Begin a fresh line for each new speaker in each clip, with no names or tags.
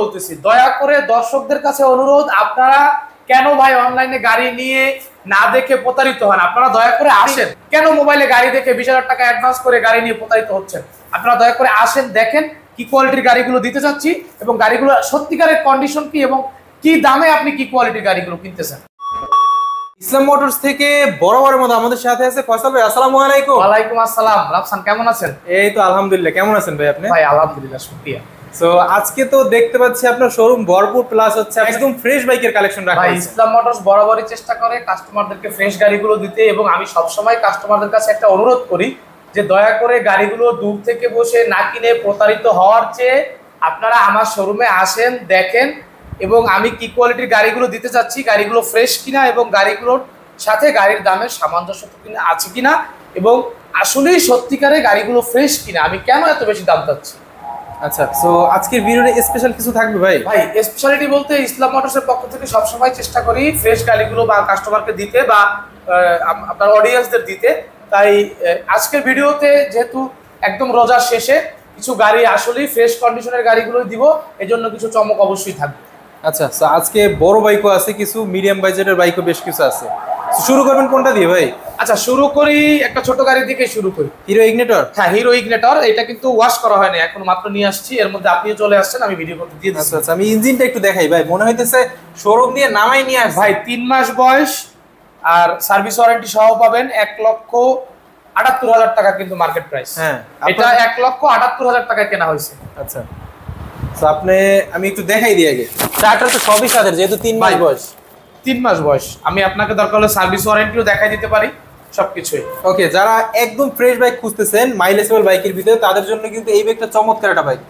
বলতেছি, দয়া করে দর্শকদের কাছে অনুরোধ, আপনারা কেন ভাই অনলাইনে গাড়ি নিয়ে না দেখে প্রতারিত হন? আপনারা দয়া করে আসেন। কেন মোবাইলে গাড়ি দেখে 20,000 টাকা অ্যাডভান্স করে গাড়ি নিয়ে প্রতারিত হচ্ছেন? আপনারা দয়া করে আসেন, দেখেন কি কোয়ালিটির গাড়িগুলো দিতে চাচ্ছি এবং গাড়িগুলো সত্যিকারের কন্ডিশন কি এবং কি দামে আপনি কি কোয়ালিটির গাড়িগুলো কিনতেছেন।
ইসলাম মোটরস থেকে বরাবরের মতো আমাদের সাথে আছে ফয়সাল ভাই। আসসালামু আলাইকুম।
ওয়ালাইকুম আসসালাম। রাফসান, কেমন আছেন?
এই তো আলহামদুলিল্লাহ। কেমন আছেন ভাই আপনি?
ভাই আলহামদুলিল্লাহ, শুকরিয়া।
সো আজকে তো দেখতে পাচ্ছি আপনার শোরুম ভরপুর, প্লাস হচ্ছে একদম ফ্রেশ বাইকের কালেকশন রাখা
ভাই
হয়েছে।
ইসলাম মোটরস বরাবরই চেষ্টা করে কাস্টমারদেরকে ফ্রেশ গাড়িগুলো দিতে, এবং আমি সবসময় কাস্টমারদের কাছে একটা অনুরোধ করি যে দয়া করে গাড়িগুলো দূর থেকে বসে না কিনে প্রতারিত হওয়ার চেয়ে আপনারা আমার শোরুমে আসেন, দেখেন এবং আমি কি কোয়ালিটির গাড়িগুলো দিতে চাচ্ছি, গাড়িগুলো ফ্রেশ কিনা এবং গাড়িগুলোর সাথে গাড়ির দামের সামঞ্জস্য কিনা আছে কিনা এবং আসলেই সত্যিকারে গাড়িগুলো ফ্রেশ কিনা, আমি কেন এত বেশি দাম চাচ্ছি।
আচ্ছা, সো আজকের ভিডিওতে স্পেশাল কিছু থাকবে ভাই?
ভাই স্পেশালিটি বলতে ইসলাম মোটরসের পক্ষ থেকে সবসময় চেষ্টা করি ফ্রেশ গাড়িগুলো বা কাস্টমারকে দিতে বা আপনার অডিয়েন্সদের দিতে। তাই আজকের ভিডিওতে যেহেতু একদম রোজার শেষে কিছু গাড়ি আসলেই ফ্রেশ কন্ডিশনের গাড়িগুলো দিব, এজন্য কিছু চমক অবশ্যই থাকবে।
আচ্ছা, সো আজকে বড় বাইকও আছে, কিছু মিডিয়াম বাজেটের বাইকও বেশ কিছু আছে। শুরু করবেন কোনটা দিয়ে ভাই?
আচ্ছা, শুরু করি একটা ছোট গাড়ি থেকে শুরু করি।
Hero ignitor.
হ্যাঁ, হিরো ইগনিটর। এটা কিন্তু ওয়াশ করা হয়নি, এখন মাত্র নিয়ে আসছি, এর মধ্যে আপনিও চলে আসছেন, আমি ভিডিও করতে দিয়ে দিচ্ছি।
আচ্ছা, আমি ইঞ্জিনটা একটু দেখাই ভাই, মনে হইতেছে শোরুম দিয়ে নামাই নিয়ে আসছে।
ভাই 3 মাস বয়স আর সার্ভিস ওয়ারেন্টি সহ পাবেন। 1,78,000 টাকা কিন্তু মার্কেট প্রাইস।
হ্যাঁ,
এটা 1,78,000 টাকায় কেনা হয়েছে।
আচ্ছা, তো আমি একটু দেখাই দিই আগে। চারটা তো সবই সাদের, যেহেতু 3 মাস বয়স।
3 মাস বয়স। আমি আপনাকে দরকার হলে সার্ভিস ওয়ারেন্টিও দেখাই দিতে পারি, সবকিছুই।
ওকে, যারা একদম ফ্রেশ বাইক খুঁজতেছেন মাইলেজেবল বাইকের ভিতরে, তাদের জন্য কিন্তু এই বাইকটা চমৎকার একটা বাইক।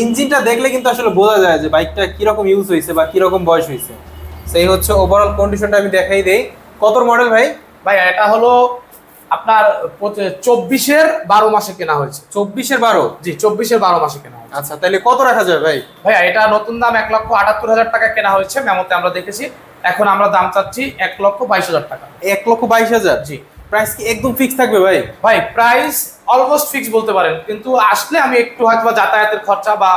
ইঞ্জিনটা দেখলে কিন্তু আসলে বোঝা যায় যে বাইকটা কিরকম ইউজ হয়েছে বা কিরকম বয়স হয়েছে। সেই হচ্ছে ওভারঅল কন্ডিশনটা আমি দেখাই দেই। কত মডেল ভাই?
ভাই এটা হলো আপনার 24-এর 12 মাসে কেনা হয়েছে।
24-এর 12?
জি, 24-এর 12 মাসে কেনা হয়েছে।
আচ্ছা, তাহলে কত রাখা যায় ভাই?
ভাইয়া এটা নতুন দাম 1,78,000 টাকা কেনা হয়েছে, মেমোতে আমরা দেখেছি। এখন আমরা দাম চাচ্ছি 1,22,000 টাকা।
1,22,000?
জি।
প্রাইস কি একদম ফিক্স থাকবে ভাই?
ভাই প্রাইস অলমোস্ট ফিক্স বলতে পারেন, কিন্তু আসলে আমি একটু হয়তো যাতায়াতের খরচা বা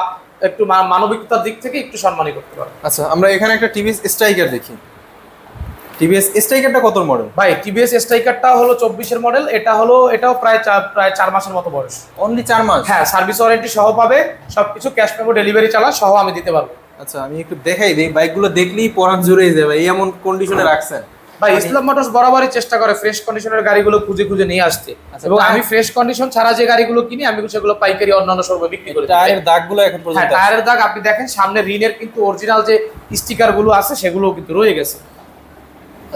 একটু মানবিকতার দিক থেকে একটু সম্মানই করতে পারবো।
আচ্ছা, আমরা এখানে একটা টিভিএস স্ট্রাইকার দেখি। টিভিএস স্ট্রাইকারটা কত মডেল?
ভাই টিভিএস স্ট্রাইকারটা হলো 24-এর মডেল। এটাও প্রায় 4 মাসের মতো বয়স।
অনলি 4 মাস?
হ্যাঁ, সার্ভিস ওয়ারেন্টি সহ পাবে, সবকিছু ক্যাশ মেমো ডেলিভারি চালা সহ আমি দিতে পারবো।
আচ্ছা, আমি একটু দেখাই দিই। বাইকগুলো দেখলেই পরাণ জুড়ে যাবে, এই এমন কন্ডিশনে রাখছেন।
ভাই ইসলাম মোটরস বরাবরই চেষ্টা করে ফ্রেশ কন্ডিশনের গাড়িগুলো খুঁজে খুঁজে নিয়ে আসতে, এবং আমি ফ্রেশ কন্ডিশন ছাড়া যে গাড়িগুলো কিনি আমি সেগুলো পাইকারি অন্যান্য শোরুমে বিক্রি করি।
টায়ারের দাগগুলো এখন পর্যন্ত?
হ্যাঁ, টায়ারের দাগ আপনি দেখেন, সামনে রিনের কিন্তু অরিজিনাল যে স্টিকার গুলো আছে সেগুলো কিন্তু রয়ে গেছে।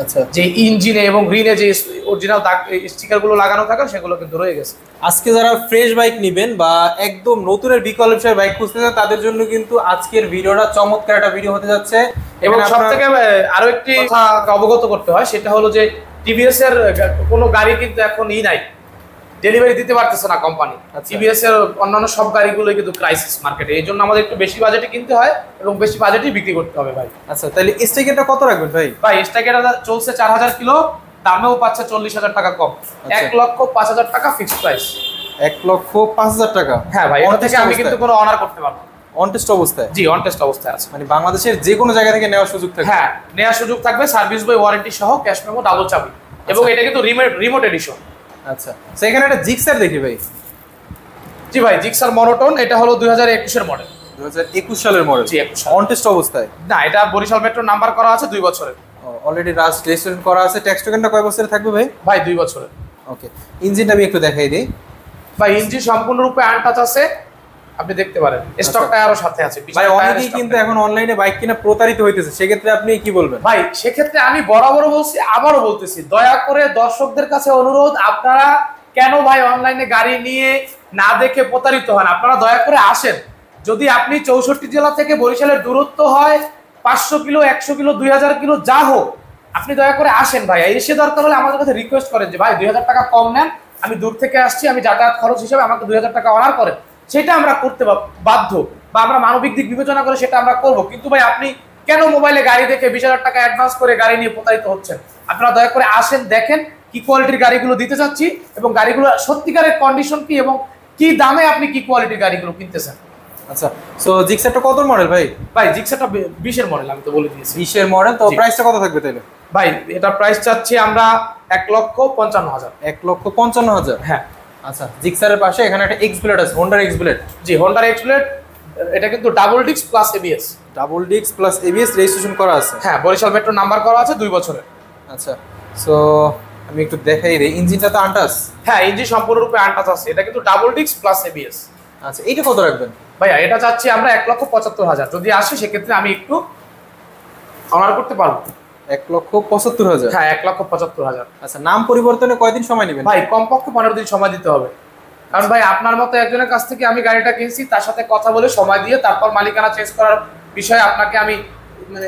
আচ্ছা,
যে ইঞ্জিনে এবং রিনে যে অরিজিনাল দাগ স্টিকার গুলো লাগানো থাকে সেগুলো কিন্তু রয়ে গেছে।
আজকে যারা ফ্রেশ বাইক নেবেন বা একদম নতুনের বিকল্প হিসেবে বাইক খুঁজতেছেন, তাদের জন্য কিন্তু আজকের ভিডিওটা চমৎকার একটা ভিডিও হতে যাচ্ছে।
এবং সবথেকে আরো একটি কথা অবগত করতে হয়, সেটা হলো যে টিভিএস এর কোনো গাড়ি কিন্তু এখন নাই, ডেলিভারি দিতে পারতেছে না কোম্পানি। টিভিএস এর অন্যান্য সব গাড়িগুলো কিন্তু ক্রাইসিস মার্কেটে, এই জন্য আমাদের একটু বেশি বাজেটে কিনতে হয় এবং বেশি বাজেটেই বিক্রি করতে হবে ভাই।
আচ্ছা, তাহলে স্ট্রাইকারটা কত রাখবেন ভাই?
ভাই স্ট্রাইকারটা চলছে 4,000 কিলো, দামেও পাচ্ছে 40,000 টাকা কম। 1,05,000 টাকা ফিক্সড প্রাইস।
1,05,000 টাকা?
হ্যাঁ ভাই, এটা থেকে আমি কিন্তু কোনো অনার করতে পারবো।
অন টেস্ট অবস্থায়?
জি, অন টেস্ট অবস্থায় আছে।
মানে বাংলাদেশের যে কোনো জায়গা থেকে নেওয়ার সুযোগ থাকবে?
হ্যাঁ, নেওয়ার সুযোগ থাকবে, সার্ভিস বই ওয়ারেন্টি সহ, ক্যাশ মেমো, ডাবল চাবি, এবং এটা কিন্তু রিমোট এডিশন।
আচ্ছা, সেখানে একটা জিক্সার দেখি ভাই।
জি ভাই, জিক্সার মনোটোন। এটা হলো 2021-এর মডেল।
2021 সালের মডেল?
জি, 21
অন টেস্ট অবস্থায়?
না, এটা বরিশাল মেট্রো নাম্বার করা আছে 2 বছরের।
অলরেডি রেজিস্ট্রেশন করা আছে। ট্যাক্স টোকেনটা কয় বছরের থাকবে ভাই?
ভাই 2 বছরের।
ওকে, ইঞ্জিনটা আমি একটু দেখাই দিই।
ভাই ইঞ্জিন সম্পূর্ণরূপে আনটাচ আছে, আপনি দেখতে পারেন। স্টক টায়ারও সাথে আছে।
ভাই অনেকেই কিন্তু এখন অনলাইনে বাইক কিনা প্রতারিত হইতেছে, সেক্ষেত্রে আপনি কি বলবেন?
ভাই সেক্ষেত্রে আমি বরাবর বলছি, আবারও বলতেছি, দয়া করে দর্শকদের কাছে অনুরোধ, আপনারা কেন ভাই অনলাইনে গাড়ি নিয়ে না দেখে প্রতারিত হন? আপনারা দয়া করে আসেন। যদি আপনি 64 জেলা থেকে বরিশালের দূরত্ব হয় 500 কিলো, 100 কিলো, 2000 কিলো, যা হোক, আপনি দয়া করে আসেন ভাই। এসে দরকার হলে আমাদের কাছে রিকোয়েস্ট করেন যে ভাই 2,000 টাকা কম নেন, আমি দূর থেকে আসছি, আমি যাতায়াত খরচ হিসেবে আমাকে 2,000 টাকা অনার করেন। সেটা আমরা করতে বাধ্য, বা আমরা মানবিক দিক বিবেচনা করে সেটা আমরা করব। কিন্তু ভাই আপনি কেন মোবাইলে গাড়ি দেখে 20,000 টাকা অ্যাডভান্স করে গাড়ি নিয়ে প্রতারিত হচ্ছেন? আপনারা দয়া করে আসেন, দেখেন কি কোয়ালিটির গাড়িগুলো দিতে চাচ্ছি এবং গাড়িগুলো সত্যিকারের কন্ডিশন কি এবং কি দামে আপনি কি কোয়ালিটির গাড়িগুলো কিনতেছেন।
আচ্ছা, সো জিক্সারটা কত মডেল ভাই?
ভাই জিক্সারটা 20-এর মডেল, আমি তো বলে দিয়েছি।
20-এর মডেল, তো প্রাইসটা কত থাকবে তাইলে?
ভাই এটা প্রাইস চাচ্ছি আমরা 1,55,000।
1,55,000।
হ্যাঁ।
আচ্ছা, জিক্সারের পাশে এখানে একটা এক্স ব্লেড আছে, হোন্ডার এক্স ব্লেড।
জি, হোন্ডার এক্স ব্লেড। এটা কিন্তু double disc plus ABS.
Double disc plus ABS registration করা আছে।
হ্যাঁ, বরিশাল মেট্রো নাম্বার করা আছে 2 বছরের।
আচ্ছা, সো আমি একটু দেখাই দিই, ইঞ্জিনটা তো আনটাস।
হ্যাঁ, ইঞ্জিন সম্পূর্ণরূপে আনটাচ আছে। এটা কিন্তু ডাবল ডিস্ক প্লাস এবিএস।
আচ্ছা, এইটা কত রাখবেন?
ভাইয়া এটা চাচ্ছি আমরা 1,75,000। যদি আসে সেক্ষেত্রে আমি একটু অনার করতে পারবো।
1,75,000।
হ্যাঁ, 1,75,000।
আচ্ছা, নাম পরিবর্তনে কয়দিন সময় নেবেন?
ভাই কমপক্ষে 15 দিন সময় দিতে হবে। কারণ ভাই আপনার মতো একজনের কাছ থেকে আমি গাড়িটা কিনছি, তার সাথে কথা বলে সময় দিয়ে তারপর মালিকানা চেঞ্জ করার বিষয়ে আপনাকে আমি মানে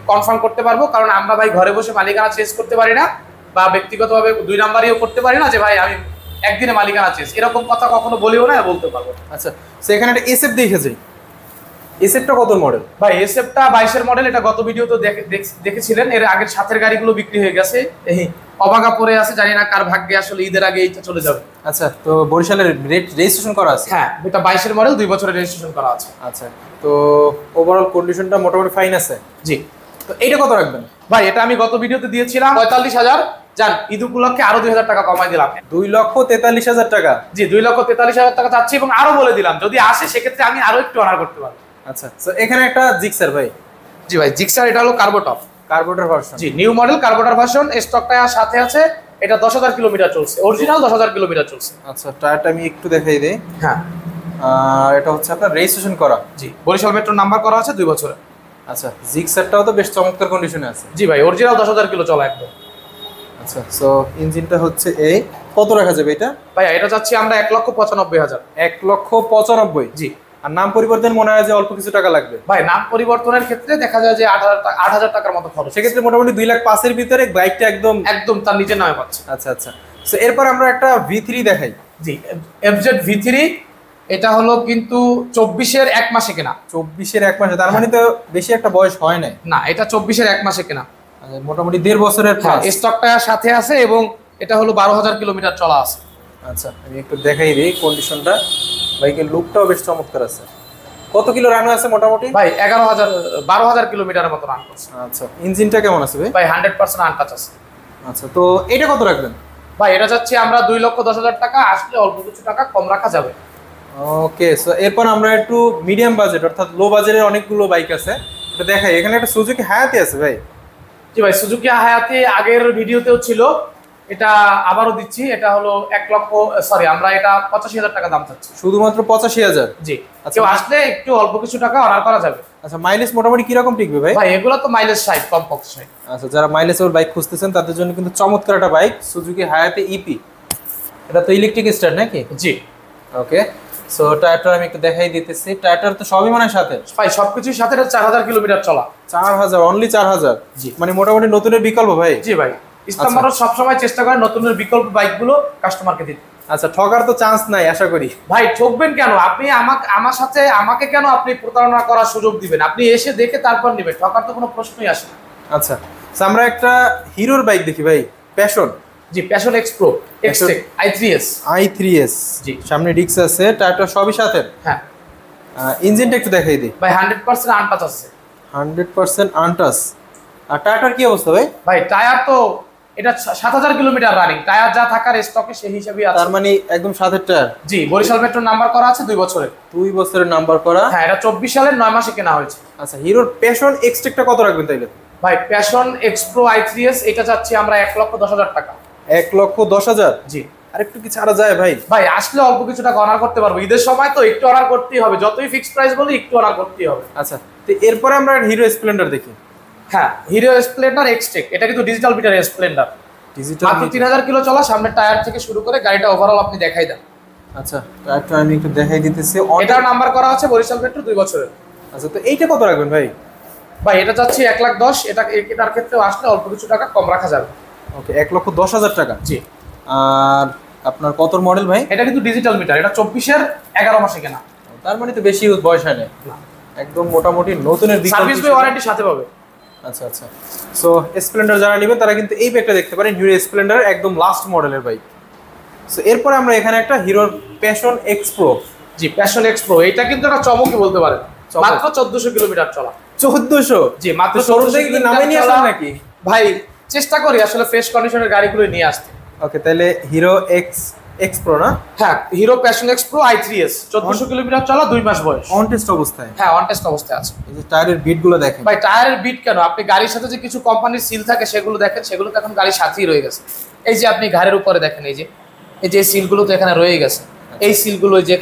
কনফার্ম করতে পারবো। কারণ আমরা ভাই ঘরে বসে মালিকানা চেঞ্জ করতে পারি না, বা ব্যক্তিগতভাবে 2 নাম্বারিও করতে পারি না যে ভাই আমি একদিনে মালিকানা চেঞ্জ, এরকম কথা কখনো বলিও না, বলতে পারবো।
আচ্ছা, সো এখানে একটা এসএফ দেখেছি, এসএফটা কত মডেল?
ভাই এসএফটা 22-এর মডেল। এটা গত ভিডিওতে দেখেছিলেন। এর আগের সাথের গাড়িগুলো বিক্রি হয়ে গেছে, এই অবাগা পড়ে আছে, জানি না কার ভাগ্যে আসলে ঈদের আগে এইটা চলে যাবে।
আচ্ছা, তো বরিশালের রেজিস্ট্রেশন করা আছে?
হ্যাঁ, এটা 22-এর মডেল, 2 বছরের রেজিস্ট্রেশন করা আছে।
আচ্ছা, তো ওভারঅল কন্ডিশনটা মোটামুটি ফাইন আছে।
জি।
তো এইটা কত রাখবেন?
ভাই এটা আমি গত ভিডিওতে দিয়েছিলাম 45,000। যান, ঈদ উপলক্ষে আরো 2,000 টাকা কমাই দিলাম।
2,43,000 টাকা।
জি, 2,43,000 টাকা চাচ্ছি, এবং আরো বলে দিলাম যদি আসে সেক্ষেত্রে আমি আরো একটু অনার করতে পারবো।
আচ্ছা, তো এখানে একটা জিক্সার ভাই।
জি ভাই, জিক্সার। এটা হলো কার্বোটপ,
কার্বোরেটর ভার্সন।
জি, new model carburettor version. Stock tyre সাথে আছে। এটা 10,000 কিলোমিটার চলছে, অরিজিনাল 10,000 কিলোমিটার চলছে।
আচ্ছা, টায়ারটা আমি একটু দেখাই দিই।
হ্যাঁ।
এটা হচ্ছে আপনার রেজিস্ট্রেশন করা।
জি, বরিশাল মেট্রো নাম্বার করা আছে 2 বছরের।
আচ্ছা, জিক্সারটাও তো বেশ চমৎকার কন্ডিশনে আছে।
জি ভাই, অরিজিনাল 10,000 কিলো চলা একদম।
আচ্ছা, সো ইঞ্জিনটা হচ্ছে এই, কত রাখা যাবে এটা?
ভাই এটা চাচ্ছি আমরা 1,95,000।
1,95,000।
জি।
আর নাম পরিবর্তন মনে হয় যে অল্প কিছু টাকা লাগবে।
ভাই নাম পরিবর্তনের ক্ষেত্রে দেখা যায় যে 8,000 টাকার মতো খরচ।
সেক্ষেত্রে মোটামুটি 2,05,000-এর ভিতরে বাইকটা একদম
একদম তার নিচে নামে পাচ্ছে।
আচ্ছা আচ্ছা, সো এরপর আমরা একটা V3 দেখাই।
জি, এফজেড V3। এটা হলো কিন্তু 24-এর 1 মাসে কেনা।
24-এর 1 মাসে, তার মানে তো বেশি একটা বয়স হয় নাই।
না, এটা 24-এর 1 মাসে কেনা।
মোটামুটি 1.5 বছরের
হ্যাঁ,
প্লাস।
স্টক টায়ার সাথে আছে, এবং এটা হলো 12,000 কিলোমিটার চলা আছে।
আচ্ছা, আমি একটু দেখাই দিই কন্ডিশনটা। বাইকের লুকটাও বেশ চমৎকার আছে। কত কিলো রানওয়ে আছে মোটামুটি?
ভাই 12,000 কিলোমিটারের মতো রান করছে।
আচ্ছা, ইঞ্জিনটা কেমন আছে ভাই?
ভাই 100% আনটাচ আছে।
আচ্ছা, তো এটা কত রাখবেন?
ভাই এটা চাচ্ছি আমরা 2,10,000 টাকা। আসলে অল্প কিছু টাকা কম রাখা যাবে।
ওকে, সো এরপর আমরা একটু মিডিয়াম বাজেট অর্থাৎ লো বাজেটের অনেকগুলো বাইক আছে, এটা দেখাই। এখানে একটা সুজুকি হায়াতি আছে ভাই।
জি ভাই, সুজুকি হায়াতি আগের ভিডিওতেও ছিল, এটা আবারও দিচ্ছি। এটা হলো আমরা এটা 85,000 টাকা দাম চাচ্ছি।
শুধুমাত্র 85,000?
জি।
আচ্ছা,
কেউ আসলে একটু অল্প কিছু টাকা অনার করা যাবে।
আচ্ছা, মাইলেজ মোটামুটি কিরকম টিকবে ভাই?
ভাই এগুলো তো মাইলেজ 60, কমপক্ষে 60।
আচ্ছা, যারা মাইলেজেবল বাইক খুঁজতেছেন তাদের জন্য কিন্তু চমৎকার একটা বাইক সুজুকি হায়াতি ইপি। এটা তো ইলেকট্রিক স্টার্ট নাকি?
জি।
ওকে, সো টায়ারটা আমি একটু দেখাই দিতেছি। টায়ারটার তো সবই মানে সাথে
ভাই সবকিছুর সাথে 4,000 কিলোমিটার চলা।
4,000, অনলি 4,000?
জি।
মানে মোটামুটি নতুনের বিকল্প ভাই।
জি ভাই, ইসলাম মোটরস সবসময় চেষ্টা করে নতুনের বিকল্প বাইকগুলো কাস্টমারকে দিতে।
আচ্ছা, ঠকার তো চান্স নাই আশা করি।
ভাই ঠকবেন কেন? আপনি আমাকে কেন আপনি প্রতারণা করার সুযোগ দিবেন? আপনি এসে দেখে তারপর নেবেন, ঠকার তো কোনো প্রশ্নই আসে না।
আচ্ছা, so আমরা একটা হিরোর বাইক দেখি ভাই, প্যাশন।
জি, Passion XPro XTec i3s।
i3s,
জি।
সামনে ডিস্ক আছে, টায়ারটা সবই সাথে।
হ্যাঁ।
ইঞ্জিনটা একটু দেখাই দিই।
ভাই 100% আনটাচ আছে।
100% আনটাচ। আর টায়ারটার কি অবস্থা ভাই?
ভাই টায়ার তো এটা 7,000 কিলোমিটার রানিং টায়ার, যা থাকার স্টকে সেই হিসাবেই আছে।
তার মানে একদম সাথের টায়ার?
জি, বরিশাল মেট্রো নাম্বার করা আছে 2 বছরের।
2 বছরের নাম্বার করা।
হ্যাঁ, এটা 24 সালের 9 মাসে কেনা হয়েছে।
আচ্ছা, হিরোর প্যাশন এক্সটেকটা কত রাখবেন তাইলে?
ভাই প্যাশন এক্সপ্রো i3s এটা চাচ্ছি আমরা 1,10,000 টাকা।
1,10,000?
জি।
আর একটু কি ছাড়া যায় ভাই?
ভাই আসলে অল্প কিছু টাকা অনার করতে পারবো। ঈদের সময় তো একটু অনার করতেই হবে, যতই ফিক্সড প্রাইস বলি একটু অনার করতেই হবে।
আচ্ছা, তো এরপরে আমরা হিরো স্প্লেন্ডার দেখি।
হ্যাঁ, হিরো স্প্লেন্ডার এক্সটেক। এটা কিন্তু ডিজিটাল মিটার স্প্লেন্ডার।
ডিজিটাল
মাত্র 3,000 কিলো চলা। সামনে টায়ার থেকে শুরু করে গাড়িটা ওভারঅল আপনি দেখাই দেন।
আচ্ছা, টায়ারটা আমি একটু দেখাই দিতেছি।
এটার নাম্বার করা আছে বরিশাল মেট্রো 2 বছরের।
আচ্ছা, তো এইটা কত রাখবেন ভাই?
ভাই এটা চাচ্ছি 1,10,000। এটার ক্ষেত্রেও আসলে অল্প কিছু টাকা কম রাখা যাবে।
ওকে, 1,10,000 টাকা।
জি।
আর আপনার কত মডেল ভাই?
এটা কিন্তু ডিজিটাল মিটার। এটা 24-এর 11 মাসে কেনা।
তার মানে তো বেশি বয়স হয় না, একদম মোটামুটি নতুনের বিকল্প।
সার্ভিস বই ওয়ারেন্টি সাথে পাবে।
আচ্ছা আচ্ছা, সো স্প্লেন্ডার যারা নেবেন তারা কিন্তু এই বাইকটা দেখতে পারেন, হিরো স্প্লেন্ডার একদম লাস্ট মডেলের বাইক। সো এরপরে আমরা এখানে একটা হিরোর প্যাশন এক্সপ্রো।
জি প্যাশন এক্স প্রো, এটা কিন্তু একটা চমকই বলতে পারেন।
চমক।
মাত্র 1400 কিলোমিটার চলা।
1400?
জি মাত্র
শোরুম
1400
থেকে কি নামে নিয়ে আসেন নাকি?
ভাই চেষ্টা করি আসলে ফ্রেশ কন্ডিশনের গাড়িগুলো নিয়ে আসতে।
ওকে, তাহলে হিরো এক্স প্রো না?
হ্যাঁ hero passion x pro i3s 1400 kilometre চলা, 2 মাস বয়স।
অন টেস্ট অবস্থায়?
হ্যাঁ অন টেস্ট অবস্থায় আছে।
এই যে টায়ারের বিট গুলো দেখেন
ভাই টায়ারের বিট কেন, আপনি গাড়ির সাথে যে কিছু কোম্পানির সিল থাকে সেগুলো দেখেন, সেগুলো তো এখন গাড়ির সাথেই রয়ে গেছে। এই যে আপনি ঘাড়ের উপরে দেখেন, এই যে সিলগুলো তো এখানে রয়ে গেছে, এই সিলগুলো যে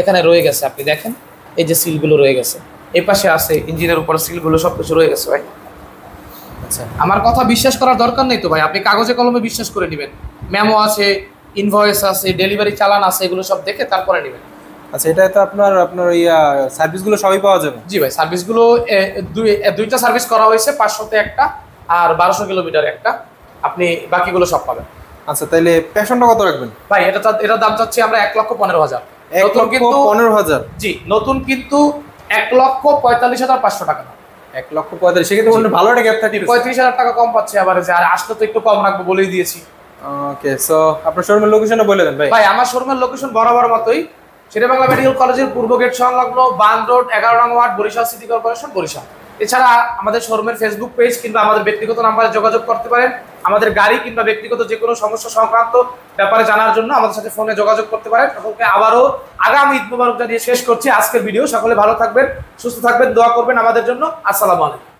এখানে রয়ে গেছে, আপনি দেখেন এই যে সিলগুলো রয়ে গেছে, এই পাশে আছে ইঞ্জিনের উপর সিলগুলো, সবকিছু রয়ে গেছে ভাই।
আচ্ছা,
আমার কথা বিশ্বাস করার দরকার নেই তো ভাই, আপনি কাগজে কলমে বিশ্বাস করে নেবেন, মেমো আছে, ইনভয়েস আছে, ডেলিভারি চালান আছে, এগুলো সব দেখে তারপরে নেবেন।
আচ্ছা, এটা তো আপনার ওই সার্ভিসগুলো সবই পাওয়া যাবে?
জি ভাই সার্ভিসগুলো দুইটা সার্ভিস করা হয়েছে, 500-তে একটা আর 1200 কিলোমিটার একটা, আপনি বাকিগুলো সব পাবেন।
আচ্ছা, তাহলে প্যাশনটা কত রাখবেন
ভাই এটার দাম চাচ্ছি আমরা 1,15,000।
1,15,000?
জি নতুন কিন্তু 1,45,500 টাকা না।
1,45,000? সেক্ষেত্রে ভালো একটা গ্যাপ থাকে।
35,000 টাকা কম পাচ্ছে আবার, আর আসলে তো একটু কম রাখবো বলেই দিয়েছি।
ওকে, সো আপনার শোরুমের লোকেশনটা বলে দেন ভাই।
ভাই আমার শোরুমের লোকেশন বরাবর মতোই, শেরেবাংলা মেডিকেল কলেজের পূর্ব গেট সংলগ্ন, বান রোড, 11 নং ward, Barisal city corporation, Barisal. এছাড়া আমাদের শোরুমের ফেসবুক পেজ কিংবা আমাদের ব্যক্তিগত নাম্বারে যোগাযোগ করতে পারেন। আমাদের গাড়ি কিংবা ব্যক্তিগত যে কোনো সমস্যা সংক্রান্ত ব্যাপারে জানার জন্য আমাদের সাথে ফোনে যোগাযোগ করতে পারেন। সকলকে আবারও আগামী ঈদ মোবারক জানিয়ে শেষ করছি আজকের ভিডিও। সকলে ভালো থাকবেন, সুস্থ থাকবেন, দোয়া করবেন আমাদের জন্য। আসসালামু আলাইকুম।